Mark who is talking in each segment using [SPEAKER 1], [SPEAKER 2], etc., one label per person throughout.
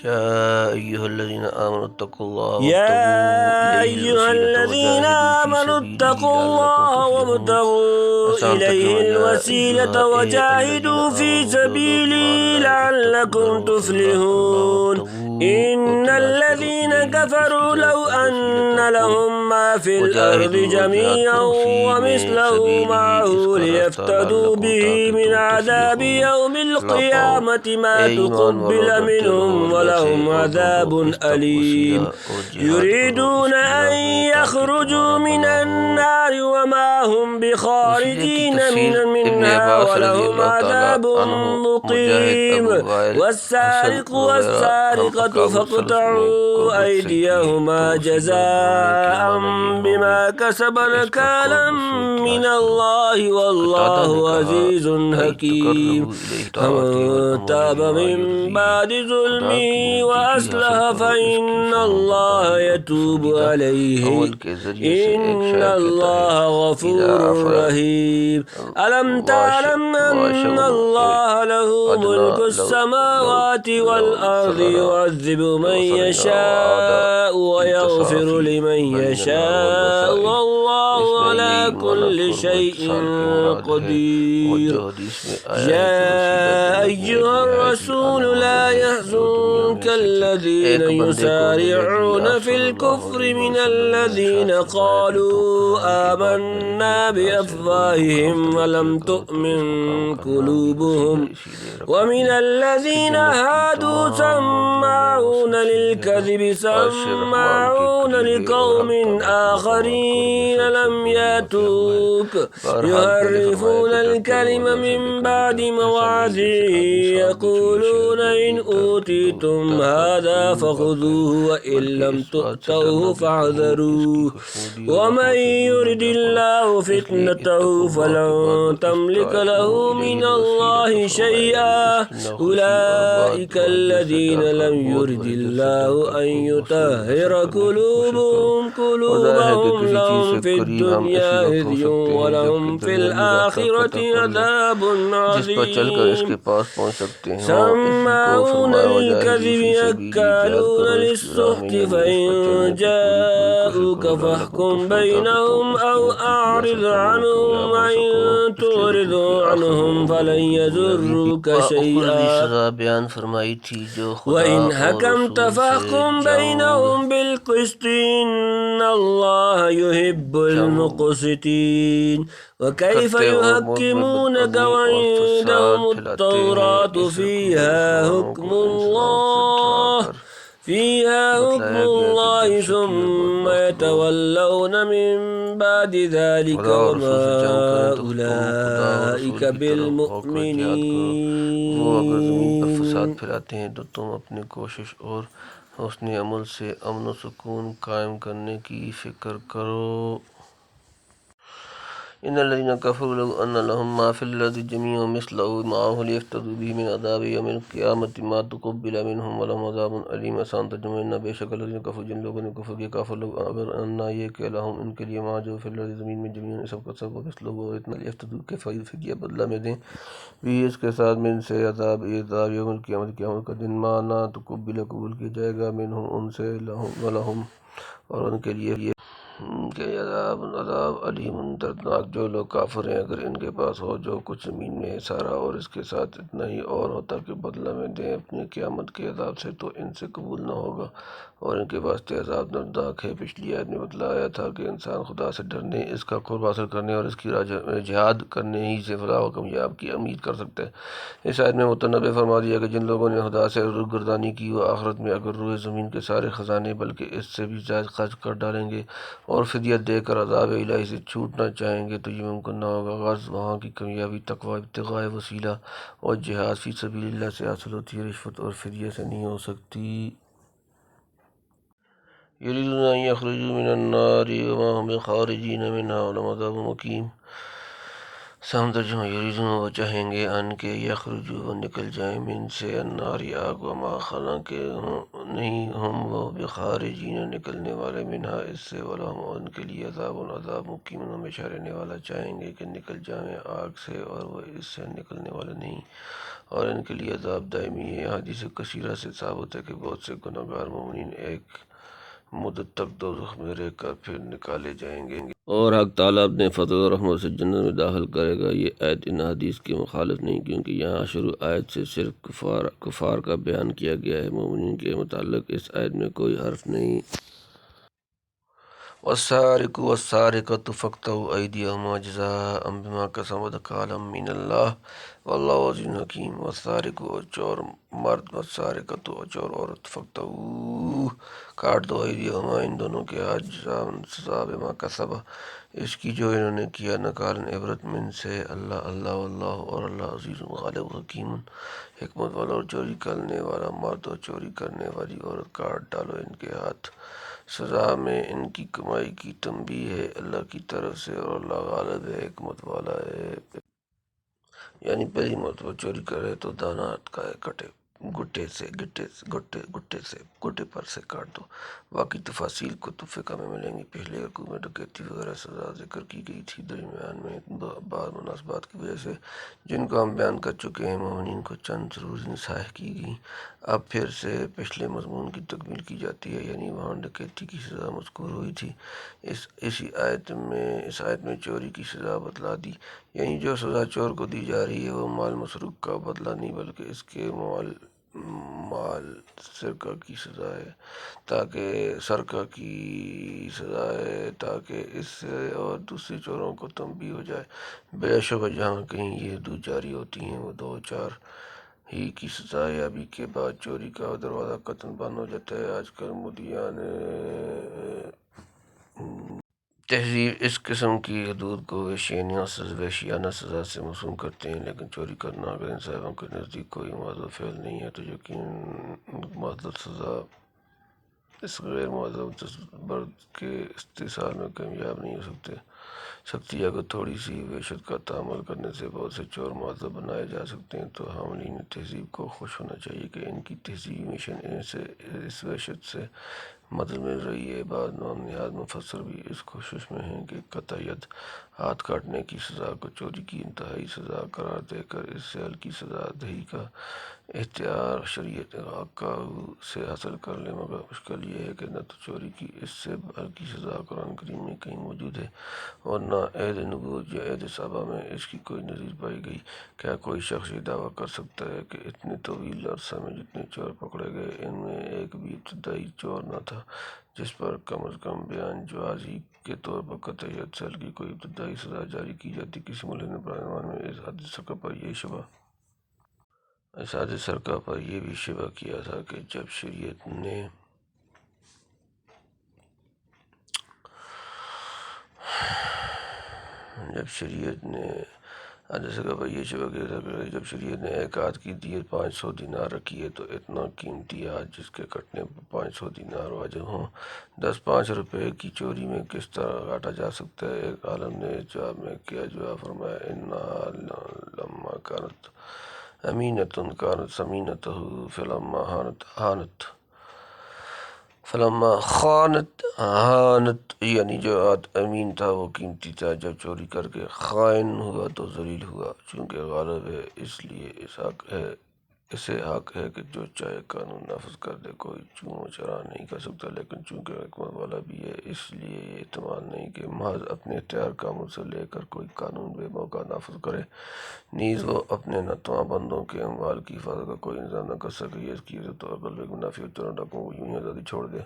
[SPEAKER 1] يا أيها الذين آمنوا اتقوا الله
[SPEAKER 2] يا أيها الذين آمنوا اتقوا الله وابتغوا إليه الوسيلة وجاهدوا في سبيله لعلكم تفلحون إن الذين كفروا لو أن لهم ما في الأرض جميعا ومثله معه ليفتدوا به من عذاب يوم القيامة ما تقبل منهم ولهم عذاب أليم يريدون أن يخرجوا من النار وما هم بخارجين منها ولهم عذاب مقيم والسارق والسارقة فاقطعوا أيديهما جزاء بما كسب نكالا من الله والله عزيز حكيم فمن تاب من بعد ظلمه وأصلح فإن الله يتوب عليه إن الله غفور رحيم ألم تعلم أن الله له ملك السماوات والأرض يعذب من يشاء ويغفر لمن يشاء والله على كل شيء قدير يا أيها الرسول لا يحزنك الذين يسارعون في الكفر من الذين قالوا آمنا بأفواههم ولم تؤمن قلوبهم ومن الذين هادوا سماعون للكذب سماعون لقوم آخرين لم يأتوك يحرفون الكلم من بعد مواعظه يقولون إن أوتيتم هذا فخذوه وإن لم تؤتوه فاحذروه ومن يرد الله فتنته فلن تملك له من الله شيئا أولئك الذين لم يرد الله أن يطهر قلوبهم لهم في الدنيا خزي ولهم في الآخرة عذاب عظيم سماعون للكذب أكالون للسحت فإن جاءوك فاحكم بينهم أو أعرض عنهم وإن تعرض عنهم فلن يضروك شيئا وإن حكمت فاحكم بينهم بالقسط إن الله يحب المقسطين وكيف يحكمونك وعندهم التوراة فيها حكم الله ثم يتولون من بعد ذلك وما أولئك بالمؤمنين
[SPEAKER 1] وہ اگر زمین پر فساد پھیلاتے ہیں تو تم اپنی کوشش اور حسن عمل سے امن و سکون قائم کرنے کی فکر کرو۔ ان الذين كفروا لو ان لهم ما في الارض جميعا مثله معه ليفتدوا به من عذاب يوم القيامة ما تقبل منهم ولهم عذاب علیم۔ آسان ترجمہ ان بے شک الذين كفروا جن لوگوں نے کفر کیا کافر لوگ اگر ان یہ کہ لهم ان کے لیے ما جو في الارض زمین میں جميعا سب کا سب مثله وہ اتنا ليفتدوا کہ فدیہ بدلہ میں دیں بھی اس کے ساتھ من سے عذاب یوم القیامت قیامت کا دن ما نہ تقبل قبول کیا جائے گا منهم ان سے ولهم اور ان کے لیے کہ عذاب علیم دردناک۔ جو لوگ کافر ہیں اگر ان کے پاس ہو جو کچھ زمین میں ہے سارا اور اس کے ساتھ اتنا ہی اور ہوتا کہ بدلہ میں دیں اپنے قیامت کے عذاب سے تو ان سے قبول نہ ہوگا اور ان کے واسطے عذاب دردناک ہے۔ پچھلی آیت میں بتلایا تھا کہ انسان خدا سے ڈرنے اس کا قرب حاصل کرنے اور اس کی جہاد کرنے ہی سے فلاح و کامیاب کی امید کر سکتا ہے۔ اس آیت میں متنبع فرما دیا کہ جن لوگوں نے خدا سے روگردانی کی وہ آخرت میں اگر روئے زمین کے سارے خزانے بلکہ اس سے بھی زائد خرچ کر ڈالیں گے اور فدیہ دے کر عذاب الہی سے چھوٹنا چاہیں گے تو یہ ممکن نہ ہوگا۔ غرض وہاں کی کامیابی تقوی ابتغاء وسیلہ اور جہاد فی سبیل اللہ سے حاصل ہوتی ہے، رشوت اور فدیہ سے نہیں ہو سکتی۔ یریدون ان یخرجوا من النار وما هم بخارجین منها ولهم عذاب مقیم۔ سام ترجمہ یریدون وہ چاہیں گے ان کے یخرجو وہ نکل جائیں من سے النار آگ وما حالانکہ نہیں ہم وہ بخارجین نکلنے والے منہا اس سے ولہم ان کے لیے عذاب مقیم ہمیشہ رہنے والا چاہیں گے کہ نکل جائیں آگ سے اور وہ اس سے نکلنے والے نہیں اور ان کے لیے عذاب دائمی ہے۔ حدیث کثیرہ سے ثابت ہے کہ بہت سے گناہ گار مومنین ایک مدت تک دوزخ میں رہ کر پھر نکالے جائیں گے اور حق تعالیٰ اپنے فضل و رحمت سے جنت میں داخل کرے گا۔ یہ آیت ان حدیث کی مخالف نہیں، کیونکہ یہاں شروع آیت سے صرف کفار کا بیان کیا گیا ہے، مومنین کے متعلق اس آیت میں کوئی حرف نہیں۔ والسارق والسارقة فاقطعوا أيديهما جزاء بما كسبوا نكالا من الله والله عزيز حكيم۔ والسارق اور چور مرد والسارقة اور چور عورت فاقطعوا کاٹ دو أيديهما ان دونوں کے ہاتھ جزاء سزا بما كسبا اس کی جو انہوں نے کیا نکالا عبرت من سے اللہ واللہ اور اللہ عزیز غالب حکیم حکمت والا اور چوری کرنے والا مرد اور چوری کرنے والی عورت کاٹ ڈالو ان کے ہاتھ، سزا میں ان کی کمائی کی تنبیہ ہے اللہ کی طرف سے اور اللہ غالب ہے حکمت والا ہے۔ یعنی پہلی مرتبہ چوری کرے تو دانا کا کٹے گٹے پر سے کاٹ دو۔ باقی تفاصیل کتب فقہ میں ملیں گی۔ پہلے رکوع میں ڈکیتی وغیرہ سزا ذکر کی گئی تھی، درمیان میں بعض مناسبات کی وجہ سے جن کو ہم بیان کر چکے ہیں مومنین کو چند ضروری نصائح کی گئی، اب پھر سے پچھلے مضمون کی تکمیل کی جاتی ہے، یعنی وہاں ڈکیتی کی سزا مذکور ہوئی تھی، اس آیت میں چوری کی سزا بتلا دی، یعنی جو سزا چور کو دی جا رہی ہے وہ مال مسروق کا بدلہ نہیں بلکہ اس کے مال سرقہ کی سزا ہے، تاکہ اس سے اور دوسرے چوروں کو تنبیہ ہو جائے۔ بلا شبہ جہاں کہیں یہ حدود جاری ہوتی ہیں وہ 2-4 ہی کی سزا یابی کے بعد چوری کا دروازہ قطعاً بند ہو جاتا ہے۔ آج کل مدعیان تہذیب اس قسم کی حدود کو وحشیانہ سزا سے موسوم کرتے ہیں، لیکن چوری کرنا اگر ان صاحبوں کے نزدیک کوئی معذور فعل نہیں ہے تو یقیناً معذور سزا اس غیر معذور برد کے استحصال میں کامیاب نہیں ہو سکتی۔ اگر تھوڑی سی وحشت کا تعامل کرنے سے بہت سے چور معذور بنائے جا سکتے ہیں تو حاملین تہذیب کو خوش ہونا چاہیے کہ ان کی تہذیبی مشن اس وحشت سے مدد مل رہی ہے۔ بعض نہایت مفسر بھی اس کوشش میں ہیں کہ قطع ید ہاتھ کاٹنے کی سزا کو چوری کی انتہائی سزا قرار دے کر اس سے ہلکی سزا دہی کا اختیار شریعت حقہ سے حاصل کر لیں، مگر مشکل یہ ہے کہ نہ تو چوری کی اس سے ہلکی سزا قرآن کریم میں کہیں موجود ہے اور نہ عہد نبوت یا عہد صحابہ میں اس کی کوئی نظیر پائی گئی۔ کیا کوئی شخص یہ دعویٰ کر سکتا ہے کہ اتنے طویل عرصہ میں جتنے چور پکڑے گئے ان میں ایک بھی ابتدائی چور نہ تھا جس پر کم از کم بیان جوازی کے طور پر قطع ید سے ہلکی کوئی ابتدائی سزا جاری کی جاتی؟ کسی ملک نے پرانے زمانے میں اس حد سرقہ پر یہ بھی شبہ کیا تھا کہ جب شریعت نے ایک ہاتھ کی دیت 500 دینار رکھی ہے تو اتنا قیمتی ہاتھ جس کے کٹنے پر 500 دینار واجب ہوں 5 روپے کی چوری میں کس طرح کاٹا جا سکتا ہے؟ ایک عالم نے اس جواب میں کیا جواب فرمایا، انہا لما کانت امینۃ کانت ثمینتہ فلما خانت ہانت، یعنی جو ہاتھ امین تھا وہ قیمتی تھا، جب چوری کر کے خائن ہوا تو ذلیل ہوا۔ چونکہ غالب ہے اس لیے اسے حق ہے کہ جو چاہے قانون نافذ کر دے، کوئی چون چرا نہیں کر سکتا، لیکن چونکہ حکمت والا بھی ہے اس لیے یہ احتمال نہیں کہ محض اپنے اختیار کاموں سے لے کر کوئی قانون بے موقع نافذ کرے، نیز وہ اپنے ناتواں بندوں کے اموال کی حفاظت کا کوئی انتظام نہ کر سکے۔ یہ اس کی عزت و عقل بے منافی اور چوروں ڈاکوؤں کو یوں ہی آزادی چھوڑ دے۔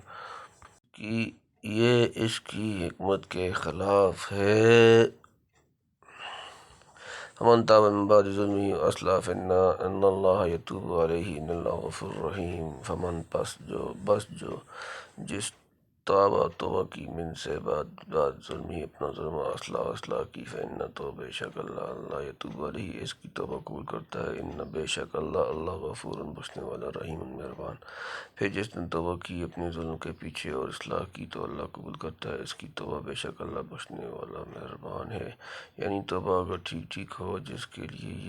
[SPEAKER 1] یہ اس کی حکمت کے خلاف ہے۔ فمن تاب من بعد ظلمه واصلح فان اللہ یتوب علیہ ان اللہ غفور رحیم۔ فمن بس جو جس توبہ کی من سے بعد ظلمی اپنا ظلم اصلاح کی فإن تو بے شک اللہ یتوب علیہ اس کی توبہ قبول کرتا ہے، ان بے شک اللہ غفور بخشنے والا رحیم مہربان۔ پھر جس نے توبہ کی اپنے ظلم کے پیچھے اور اصلاح کی تو اللہ قبول کرتا ہے اس کی توبہ، بے شک اللہ بخشنے والا مہربان ہے۔ یعنی توبہ اگر ٹھیک ہو جس کے لیے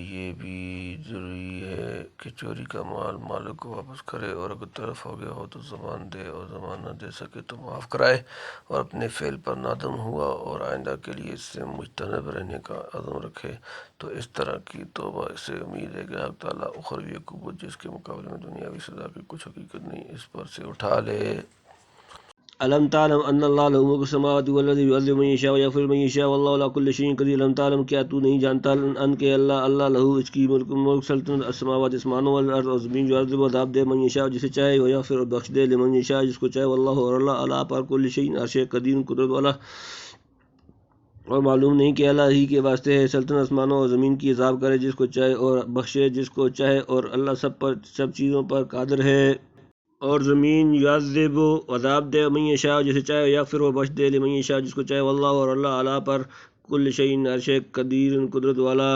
[SPEAKER 1] یہ بھی ضروری ہے کہ چوری کا مال مالک کو واپس کرے، اور اگر طرف ہو گیا ہو تو زبان دے، اور زبان نہ دے سکے تو معاف کرائے، اور اپنے فعل پر نادم ہوا اور آئندہ کے لیے اس سے مجتنب رہنے کا عزم رکھے تو اس طرح کی توبہ سے امید ہے کہ حق تعالیٰ اخروی عقوبت جس کے مقابلے میں دنیاوی سزا کی کچھ حقیقت نہیں اس پر سے اٹھا لے۔
[SPEAKER 2] الم تعلم ان اللہ له ملک السماوات والارض يعذب من يشاء ويغفر من يشاء والله على كل شيء قدير۔ الم تعلم کیا تو نہیں جانتا ان کہ اللہ له اس کی ملک سلطنت السماوات اسمانوں والارض اور زمین، يعذب عذاب دے من يشاء جسے چاہے، ويغفر اور بخش دے لمن يشاء جس کو چاہے، واللہ اور اللہ علی پر کل شيء ہر شے قدیر قدرت والا۔ اور معلوم نہیں کہ اللہ ہی کے واسطے ہے سلطنت آسمانوں اور زمین کی، عذاب کرے جس کو چاہے اور بخشے جس کو چاہے، اور اللہ سب چیزوں پر قادر ہے۔ اور زمین یعذب عذاب دے من یشاء جسے چاہے، یغفر و بخش دے لمن یشاء جس کو چاہے، واللہ اور اللہ علی پر کل شیء ہر شے قدیر قدرت والا۔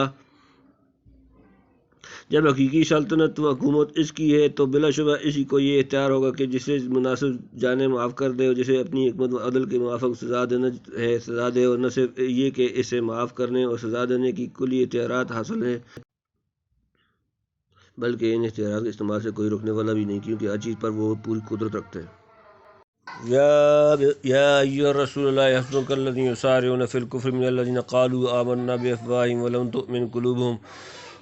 [SPEAKER 2] جب حقیقی سلطنت و حکومت اس کی ہے تو بلا شبہ اسی کو یہ اختیار ہوگا کہ جسے مناسب جانے معاف کر دے، اور جسے اپنی حکمت و عدل کے موافق سزا دینا ہے سزا دے، اور نہ صرف یہ کہ اسے معاف کرنے اور سزا دینے کی کلی اختیارات حاصل ہیں بلکہ ان اختیارات کے استعمال سے کوئی روکنے والا بھی نہیں، کیونکہ ہر چیز پر وہ پوری قدرت رکھتے ہیں۔ یا ایھا الرسول لا يحزنک الذین یسارعون فی الکفر من الذین قالوا آمنا بافواہہم ولم تؤمن قلوبہم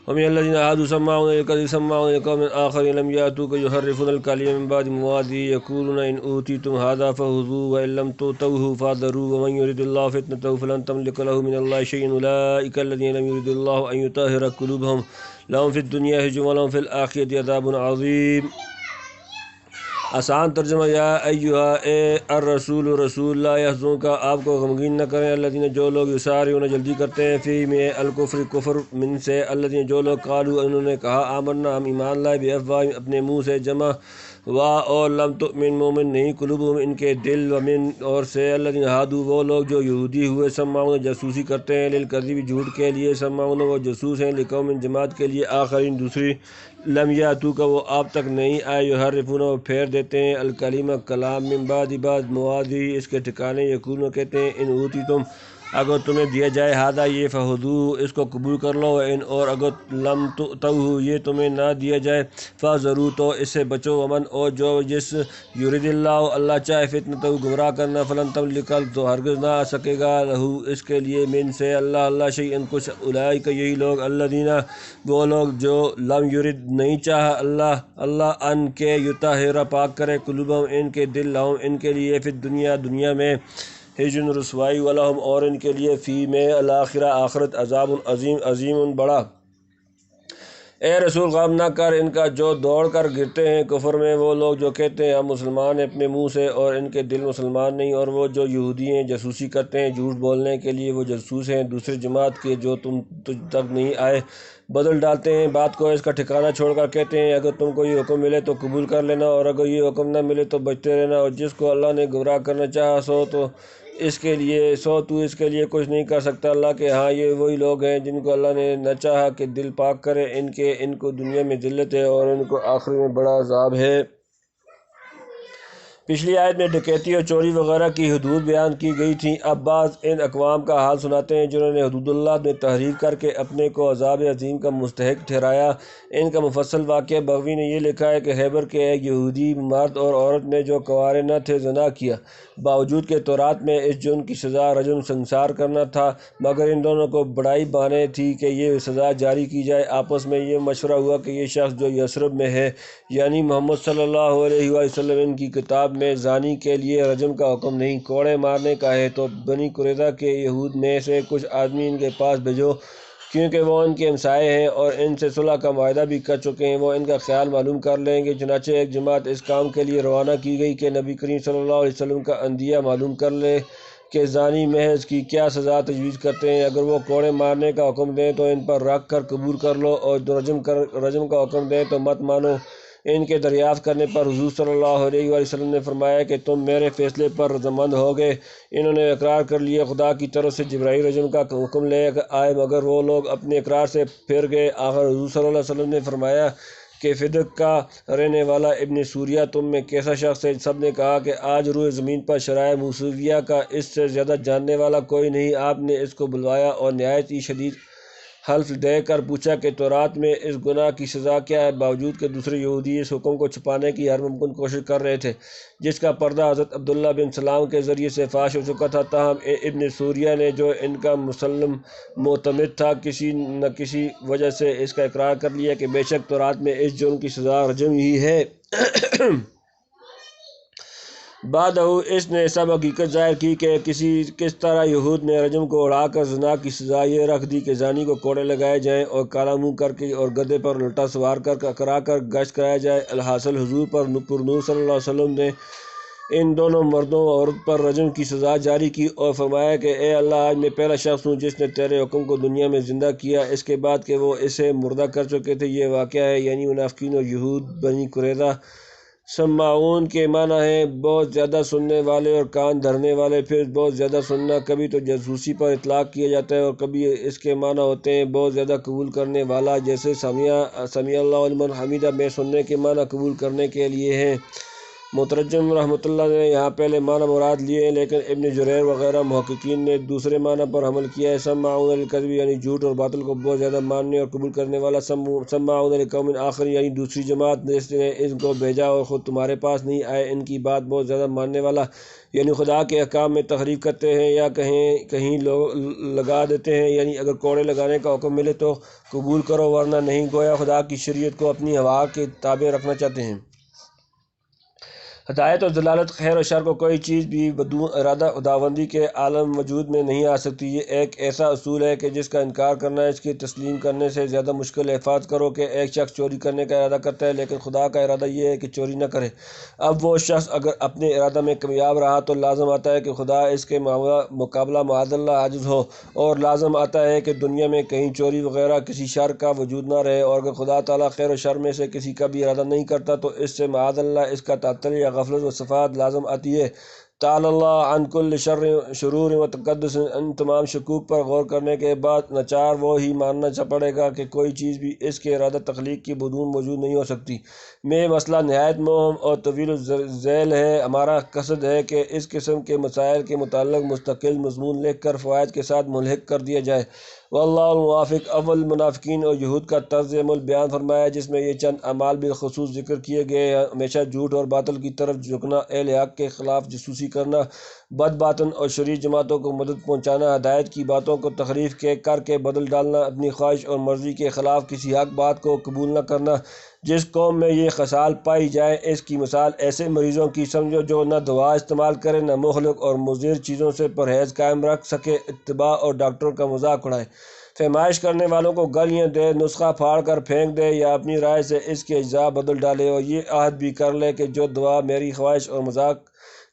[SPEAKER 2] ومن الذین ہادوا سماعون للکذب سماعون لقوم آخرین لم یأتوک یحرفون الکلم من بعد مواضعہ یقولون ان اوتیتم ھذا فخذوہ وان لم تؤتوہ فاحذروا ومن یرد اللہ فتنتہ فلن تملک لہ من اللہ شیئا اولئک الذین لم یرد اللہ ان یطہر قلوبہم لہم فی الدنیا خزی ولہم فی الآخرۃ عذاب عظیم۔ آسان ترجمہ، یا ایھا اے الرسول رسول، لا یحزنک آپ کو غمگین نہ کریں الذین جو لوگ یسارعون جلدی کرتے ہیں فی میں الکفر کفر من سے الذین جو لوگ قالوا انہوں نے کہا آمنا ہم ایمان لائے بافواہہم اپنے منہ سے جمع وا اور لم تؤمن مومن نہیں قلوبہم ان کے دل، ومن اور سے الذین ہادوا وہ لوگ جو یہودی ہوئے سماعون جاسوسی کرتے ہیں للکذب جھوٹ کے لیے، سماعون وہ جاسوس ہیں لقوم جماعت کے لیے، آخرین دوسری لم یاتوک وہ آپ تک نہیں آئے، یحرفون وہ پھیر دیتے ہیں الکلمہ کلام من بعد مواضعہ اس کے ٹھکانے، یقولون کہتے ہیں ان اوتیتم اگر تمہیں دیا جائے ھذا یہ فخذوہ اس کو قبول کر لو، وان اور اگر لم تؤتوہ یہ تمہیں نہ دیا جائے فاحذروا تو اس سے بچو، ومن اور جو جس یرید اللہ چاہے فتنتہ گمراہ کرنا فلن تملک تو ہرگز نہ آ سکے گا لہو اس کے لیے من سے اللہ شیئا کچھ، اولئک یہی لوگ الذین وہ لوگ جو لم یرد نہیں چاہا اللہ ان کے یطہر پاک کرے قلوبہم ان کے دل، لہم ان کے لیے فی الدنیا دنیا میں خزی رسوائی، ولہم اور ان کے لیے فی میں الآخرہ آخرت عذاب عظیم بڑا۔ اے رسول غم نہ کر ان کا جو دوڑ کر گرتے ہیں کفر میں، وہ لوگ جو کہتے ہیں ہم مسلمان ہیں اپنے منہ سے اور ان کے دل مسلمان نہیں، اور وہ جو یہودی ہیں جاسوسی کرتے ہیں جھوٹ بولنے کے لیے، وہ جاسوس ہیں دوسری جماعت کے جو تجھ تک نہیں آئے، بدل ڈالتے ہیں بات کو اس کا ٹھکانہ چھوڑ کر کہتے ہیں اگر تم کو یہ حکم ملے تو قبول کر لینا، اور اگر یہ حکم نہ ملے تو بچتے رہنا، اور جس کو اللہ نے گمراہ کرنا چاہا تو اس کے لیے کچھ نہیں کر سکتا اللہ کے ہاں۔ یہ وہی لوگ ہیں جن کو اللہ نے نہ چاہا کہ دل پاک کرے ان کو دنیا میں ذلت ہے اور ان کو آخرت میں بڑا عذاب ہے۔ پچھلی آیت میں ڈکیتی اور چوری وغیرہ کی حدود بیان کی گئی تھیں، اب بعض ان اقوام کا حال سناتے ہیں جنہوں نے حدود اللہ میں تحریر کر کے اپنے کو عذاب عظیم کا مستحق ٹھہرایا۔ ان کا مفصل واقعہ بغوی نے یہ لکھا ہے کہ خیبر کے ایک یہودی مرد اور عورت نے جو کنوارے نہ تھے زنا کیا، باوجود کہ تورات میں اس جرم کی سزا رجم سنسار کرنا تھا، مگر ان دونوں کو بڑائی بانے تھی کہ یہ سزا جاری کی جائے۔ آپس میں یہ مشورہ ہوا کہ یہ شخص جو یثرب میں ہے یعنی محمد صلی اللہ علیہ وآلہ وسلم ان کی کتاب میں زانی کے لیے رجم کا حکم نہیں کوڑے مارنے کا ہے، تو بنی قریظہ کے یہود میں سے کچھ آدمی ان کے پاس بھیجو، کیونکہ وہ ان کے ہمسائے ہیں اور ان سے صلح کا معاہدہ بھی کر چکے ہیں، وہ ان کا خیال معلوم کر لیں گے۔ چنانچہ ایک جماعت اس کام کے لیے روانہ کی گئی کہ نبی کریم صلی اللہ علیہ وسلم کا عندیہ معلوم کر لے کہ زانی محض کی کیا سزا تجویز کرتے ہیں؟ اگر وہ کوڑے مارنے کا حکم دیں تو ان پر رکھ کر قبول کر لو، اور رجم کا حکم دیں تو مت مانو۔ ان کے دریافت کرنے پر حضور صلی اللہ علیہ وآلہ وسلم نے فرمایا کہ تم میرے فیصلے پر رضامند ہو گئے۔ انہوں نے اقرار کر لیا، خدا کی طرف سے جبرائیل رجم کا حکم لے آئے، مگر وہ لوگ اپنے اقرار سے پھر گئے۔ آخر حضور صلی اللہ علیہ وسلم نے فرمایا کہ فدق کا رہنے والا ابن سوریہ تم میں کیسا شخص ہے؟ سب نے کہا کہ آج روئے زمین پر شرائع موسویہ کا اس سے زیادہ جاننے والا کوئی نہیں۔ آپ نے اس کو بلوایا اور نہایت ہی شدید حلف دے کر پوچھا کہ تورات میں اس گناہ کی سزا کیا ہے، باوجود کہ دوسرے یہودی اس حکم کو چھپانے کی ہر ممکن کوشش کر رہے تھے جس کا پردہ حضرت عبداللہ بن سلام کے ذریعے سے فاش ہو چکا تھا۔ تاہم ابن سوریہ نے، جو ان کا مسلم معتمد تھا، کسی نہ کسی وجہ سے اس کا اقرار کر لیا کہ بے شک تورات میں اس جرم کی سزا رجم ہی ہے۔ بعد اس نے سب حقیقت ظاہر کی کہ کس طرح یہود نے رجم کو اڑا کر زنا کی سزا یہ رکھ دی کہ زانی کو کوڑے لگائے جائیں اور کالا منہ کر کے اور گدھے پر الٹا سوار کرا کر گشت کرایا جائے۔ الحاصل حضور پر نور صلی اللہ علیہ وسلم نے ان دونوں مردوں اور عورت پر رجم کی سزا جاری کی اور فرمایا کہ اے اللہ، آج میں پہلا شخص ہوں جس نے تیرے حکم کو دنیا میں زندہ کیا اس کے بعد کہ وہ اسے مردہ کر چکے تھے۔ یہ واقعہ ہے، یعنی منافقین اور یہود بنی قریظہ۔ سماعون کے معنی ہیں بہت زیادہ سننے والے اور کان دھرنے والے۔ پھر بہت زیادہ سننا کبھی تو جاسوسی پر اطلاق کیا جاتا ہے اور کبھی اس کے معنی ہوتے ہیں بہت زیادہ قبول کرنے والا، جیسے سمیع اللہ لمن حمیدہ میں سننے کے معنی قبول کرنے کے لیے ہیں۔ مترجم رحمۃ اللہ نے یہاں پہلے معنی مراد لیے ہیں، لیکن ابن جریر وغیرہ محققین نے دوسرے معنی پر عمل کیا ہے۔ سماعون للکذب یعنی جھوٹ اور باطل کو بہت زیادہ ماننے اور قبول کرنے والا۔ سماعون لقوم آخر یعنی دوسری جماعت جس نے ان کو بھیجا اور خود تمہارے پاس نہیں آئے، ان کی بات بہت زیادہ ماننے والا، یعنی خدا کے احکام میں تحریف کرتے ہیں یا کہیں لگا دیتے ہیں، یعنی اگر کوڑے لگانے کا حکم ملے تو قبول کرو ورنہ نہیں، گویا خدا کی شریعت کو اپنی ہوا کے تابع رکھنا چاہتے ہیں۔ ہدایت اور دلالت، خیر و شر کو کوئی چیز بھی بدون ارادہ خداوندی کے عالم وجود میں نہیں آ سکتی۔ یہ ایک ایسا اصول ہے کہ جس کا انکار کرنا اس کی تسلیم کرنے سے زیادہ مشکل ہے۔ فرض کرو کہ ایک شخص چوری کرنے کا ارادہ کرتا ہے، لیکن خدا کا ارادہ یہ ہے کہ چوری نہ کرے۔ اب وہ شخص اگر اپنے ارادہ میں کامیاب رہا تو لازم آتا ہے کہ خدا اس کے مقابلہ معاذ اللہ عاجز ہو، اور لازم آتا ہے کہ دنیا میں کہیں چوری وغیرہ کسی شر کا وجود نہ رہے، اور اگر خدا تعالیٰ خیر و شر میں سے کسی کا بھی ارادہ نہیں کرتا تو اس سے معاذ اللہ اس کا تعطل یا غفلت و صفات لازم آتی ہے۔ تعالی اللہ عن کل شرور و تقدس۔ ان تمام شکوک پر غور کرنے کے بعد ناچار وہ ہی ماننا پڑے گا کہ کوئی چیز بھی اس کے ارادہ تخلیق کی بدون موجود نہیں ہو سکتی۔ میں مسئلہ نہایت مہم اور طویل الذیل ہے۔ ہمارا قصد ہے کہ اس قسم کے مسائل کے متعلق مستقل مضمون لکھ کر فوائد کے ساتھ ملحق کر دیا جائے۔ واللہ الموافق۔ اول منافقین اور یہود کا طرز عمل بیان فرمایا، جس میں یہ چند اعمال بالخصوص ذکر کیے گئے ہیں: ہمیشہ جھوٹ اور باطل کی طرف جھکنا، اہل حق کے خلاف جاسوسی کرنا، بد باطن اور شریر جماعتوں کو مدد پہنچانا، ہدایت کی باتوں کو تحریف کر کے بدل ڈالنا، اپنی خواہش اور مرضی کے خلاف کسی حق بات کو قبول نہ کرنا۔ جس قوم میں یہ خصال پائی جائے اس کی مثال ایسے مریضوں کی سمجھو جو نہ دوا استعمال کرے، نہ مہلک اور مضر چیزوں سے پرہیز قائم رکھ سکے، اتباع اور ڈاکٹروں کا مذاق اڑائے، فہمائش کرنے والوں کو گالیاں دے، نسخہ پھاڑ کر پھینک دے یا اپنی رائے سے اس کے اجزاء بدل ڈالے، اور یہ عہد بھی کر لے کہ جو دوا میری خواہش اور مذاق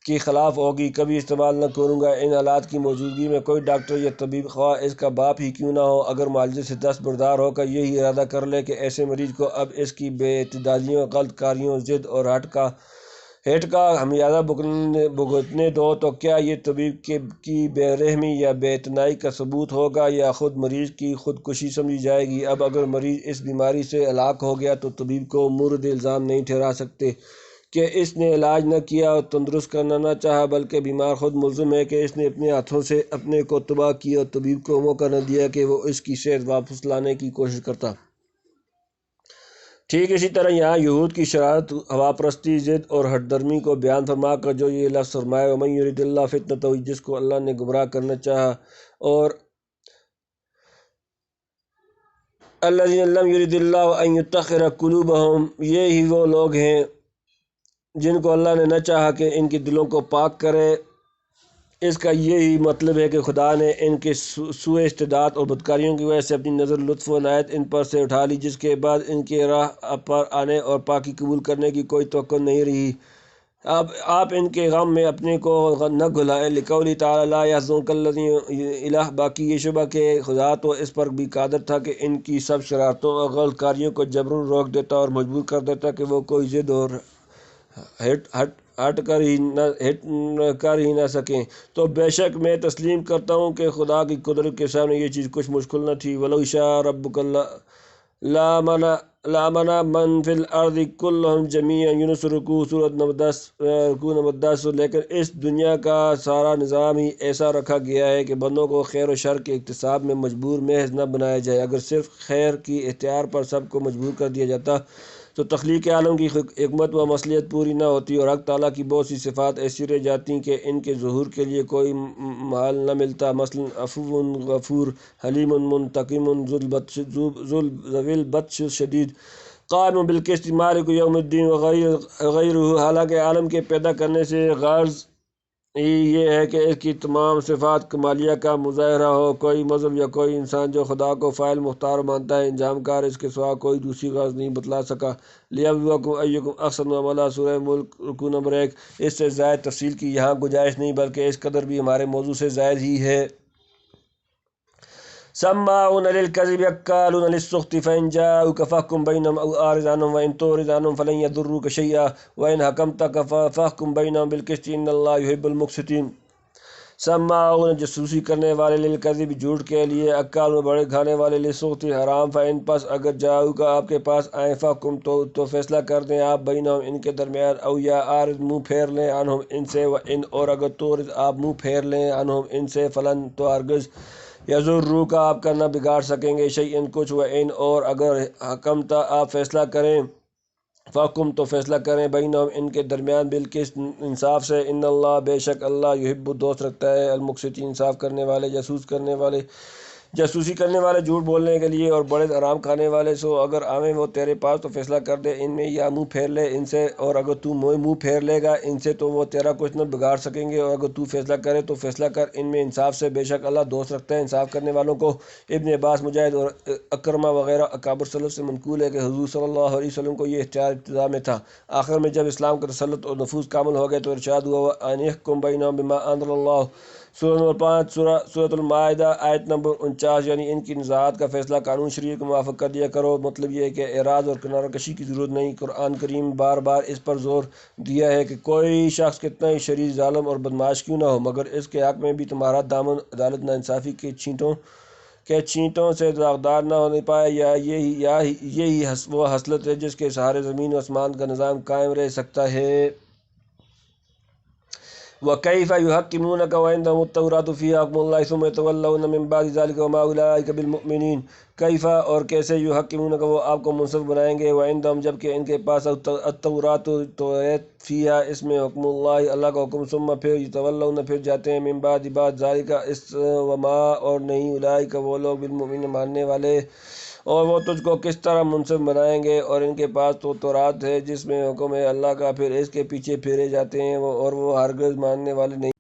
[SPEAKER 2] کی خلاف ہوگی کبھی استعمال نہ کروں گا۔ ان حالات کی موجودگی میں کوئی ڈاکٹر یا طبیب، خواہ اس کا باپ ہی کیوں نہ ہو، اگر معالجے سے دستبردار ہو کر یہی ارادہ کر لے کہ ایسے مریض کو اب اس کی بے اعتدالیوں، غلط کاریوں، ضد اور ہٹ کا خمیازہ بھگتنے دو، تو کیا یہ طبیب کی بے رحمی یا بے اعتنائی کا ثبوت ہوگا یا خود مریض کی خودکشی سمجھی جائے گی؟ اب اگر مریض اس بیماری سے ہلاک ہو گیا تو طبیب کو مورد الزام نہیں ٹھہرا سکتے کہ اس نے علاج نہ کیا اور تندرست کرنا نہ چاہا، بلکہ بیمار خود ملزم ہے کہ اس نے اپنے ہاتھوں سے اپنے کو تباہ کیا اور طبیب کو موقع نہ دیا کہ وہ اس کی صحت واپس لانے کی کوشش کرتا۔ ٹھیک اسی طرح یہاں یہود کی شرارت، ہوا پرستی، ضد اور ہٹ درمی کو بیان فرما کر جو یہ لفظ فرمائے وَمَن يُرِدِ اللَّهُ فِتْنَتَهُ، جس کو اللہ نے گمراہ کرنا چاہا، اور الَّذِينَ لَمْ يُرِدِ اللَّهُ أَن يُطَهِّرَ قُلُوبَهُمْ، یہ ہی وہ لوگ ہیں جن کو اللہ نے نہ چاہا کہ ان کے دلوں کو پاک کرے۔ اس کا یہی مطلب ہے کہ خدا نے ان کے سوء استعداد اور بدکاریوں کی وجہ سے اپنی نظر لطف و عنایت ان پر سے اٹھا لی، جس کے بعد ان کے راہ پر آنے اور پاکی قبول کرنے کی کوئی توقع نہیں رہی۔ آپ ان کے غم میں اپنے کو نہ گھلائیں۔ لقولی تعالی لا یحزنک الذین الہ، باقی یہ شبہ کہ خدا تو اس پر بھی قادر تھا کہ ان کی سب شرارتوں اور غلط کاریوں کو جبراً روک دیتا اور مجبور کر دیتا کہ وہ کوئی ضد اور ہٹ کر ہی نہ سکیں۔ تو بے شک میں تسلیم کرتا ہوں کہ خدا کی قدرت کے سامنے یہ چیز کچھ مشکل نہ تھی۔ وَلَوْ شَاءَ رَبُّكَ لَآمَنَ مَن فِي الْأَرْضِ كُلُّهُمْ جَمِيعًا یونس رکوع سورۃ نمبر 10۔ لیکن اس دنیا کا سارا نظام ہی ایسا رکھا گیا ہے کہ بندوں کو خیر و شر کے اکتساب میں مجبور محض نہ بنایا جائے۔ اگر صرف خیر کی اختیار پر سب کو مجبور کر دیا جاتا تو تخلیق عالم کی حکمت و مصلحت پوری نہ ہوتی اور حق تعالیٰ کی بہت سی صفات ایسی رہ جاتی کہ ان کے ظہور کے لیے کوئی محل نہ ملتا، مثلا عفو غفور، حلیم منتقم، ذو البطش شدید، قائم بالقسط، مالک یوم الدین وغیرہ۔ حالانکہ عالم کے پیدا کرنے سے غرض یہ ہے کہ اس کی تمام صفات کمالیہ کا مظاہرہ ہو۔ کوئی مذہب یا کوئی انسان جو خدا کو فاعل مختار مانتا ہے، انجام کار، اس کے سوا کوئی دوسری غرض نہیں بتلا سکا۔ لِیَبْلُوَکُمْ أَیُّکُمْ أَحْسَنُ عَمَلًا سورہ ملک رکوع نمبر 1۔ اس سے زائد تفصیل کی یہاں گنجائش نہیں، بلکہ اس قدر بھی ہمارے موضوع سے زائد ہی ہے۔ سماعون للکذب اکالون للسخط فإن جاءوک فاحکم بینہم او اعرض عنہم وإن تعرض عنہم فلن یضروک شیئا وإن حکمت فاحکم بینہم بالقسط ان اللہ یحب المقسطین۔ سماعون جاسوسی کرنے والے، للکذب جھوٹ کے لیے، اکالون بڑے کھانے والے، للسخط حرام، فإن پس اگر جاؤک آپ کے پاس آئیں، فاحکم تو فیصلہ کر دیں آپ، بینہم ان کے درمیان، او یا اعرض منہ پھیر لیں، عنہم ان سے، وإن اور اگر تعرض آپ منہ پھیر لیں، عنہم ان سے، فلن تو ہرگز یضروک آپ کا نہ بگاڑ سکیں گے شیئا کچھ، وإن اور اگر حکمت آپ فیصلہ کریں، فاحکم تو فیصلہ کریں، بینہم ان کے درمیان، بالقسط انصاف سے، ان اللہ بے شک اللہ یحب دوست رکھتا ہے المقسطین انصاف کرنے والے۔ جاسوسی کرنے والے، جھوٹ بولنے کے لیے اور بڑے حرام کھانے والے، سو اگر آویں وہ تیرے پاس تو فیصلہ کر دے ان میں یا منہ پھیر لے ان سے، اور اگر تو منہ پھیر لے گا ان سے تو وہ تیرا کچھ نہ بگاڑ سکیں گے، اور اگر تو فیصلہ کرے تو فیصلہ کر ان میں انصاف سے، بے شک اللہ دوست رکھتا ہے انصاف کرنے والوں کو۔ ابن عباس، مجاہد اور اکرمہ وغیرہ اکابر سلف سے منقول ہے کہ حضور صلی اللہ علیہ وسلم کو یہ اختیار ابتدا میں تھا، آخر میں جب اسلام کا تسلط اور نفوذ کامل ہو گئے تو ارشاد ہوا ان یحکم بینہم بما انزل اللہ، سورہ نمبر 5 سورۃ المائدہ آیت نمبر 49، یعنی ان کی نزاعت کا فیصلہ قانون شریعت کے موافق کر دیا کرو۔ مطلب یہ ہے کہ اعراض اور کنارہ کشی کی ضرورت نہیں۔ قرآن کریم بار بار اس پر زور دیا ہے کہ کوئی شخص کتنا ہی شریر، ظالم اور بدمعاش کیوں نہ ہو، مگر اس کے حق میں بھی تمہارا دامن عدالت ناانصافی کے چھینٹوں سے داغدار نہ ہونے پائے، یا یہی وہ حصلت ہے جس کے سہارے زمین و آسمان کا نظام قائم رہ سکتا ہے۔ وَكَيْفَ يُحَكِّمُونَكَ وَعِندَهُمُ التَّوْرَاةُ فِيهَا حُكْمُ اللَّهِ ثُمَّ يَتَوَلَّوْنَ مِن بَعْدِ ذَلِكَ وَمَا أُولَٰئِكَ بِالْمُؤْمِنِينَ۔ کیف اور کیسے، یحکمونک وہ آپ کو منصف بنائیں گے، وعندہم جبکہ ان کے پاس، التوراۃ توریت، فیہا اس میں، حکم اللہ اللہ کا حکم، ثم پھر، یتولون پھر جاتے ہیں، من بعد ذالک اس، وما اور نہیں، اولئک وہ لوگ، بالمؤمنین ماننے والے، اور وہ تجھ کو کس طرح منصف بنائیں گے، اور ان کے پاس تو تورات ہے جس میں حکم ہے اللہ کا، پھر اس کے پیچھے پھیرے جاتے ہیں اور وہ ہرگز ماننے والے نہیں۔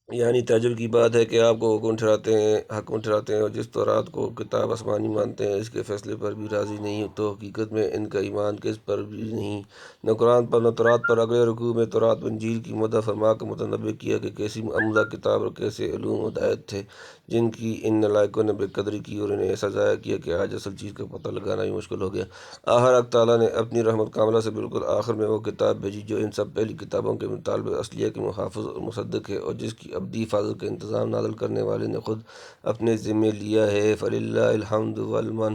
[SPEAKER 1] یعنی تعجب کی بات ہے کہ آپ کو حکم ٹھہراتے ہیں اور جس تورات کو کتاب آسمانی مانتے ہیں اس کے فیصلے پر بھی راضی نہیں، تو حقیقت میں ان کا ایمان کس پر بھی نہیں، نہ قرآن پر نہ تورات پر۔ اگلے رکوع میں تورات و انجیل کی مدح فرما کر متنبہ کیا کہ کیسی عمدہ کتاب اور کیسے علوم و ہدایت تھے جن کی ان نالائقوں نے بے قدری کی، اور انہیں ایسا ضائع کیا کہ آج اصل چیز کا پتہ لگانا بھی مشکل ہو گیا۔ آخر حق تعالیٰ نے اپنی رحمت کاملہ سے بالکل آخر میں وہ کتاب بھیجی جو ان سب پہلی کتابوں کے مطالب اصلیہ کے محافظ اور مصدق ہے، اور جس کی ابدی حفاظت کا انتظام نازل کرنے والے نے خود اپنے ذمے لیا ہے۔ فللہ الحمد والمن۔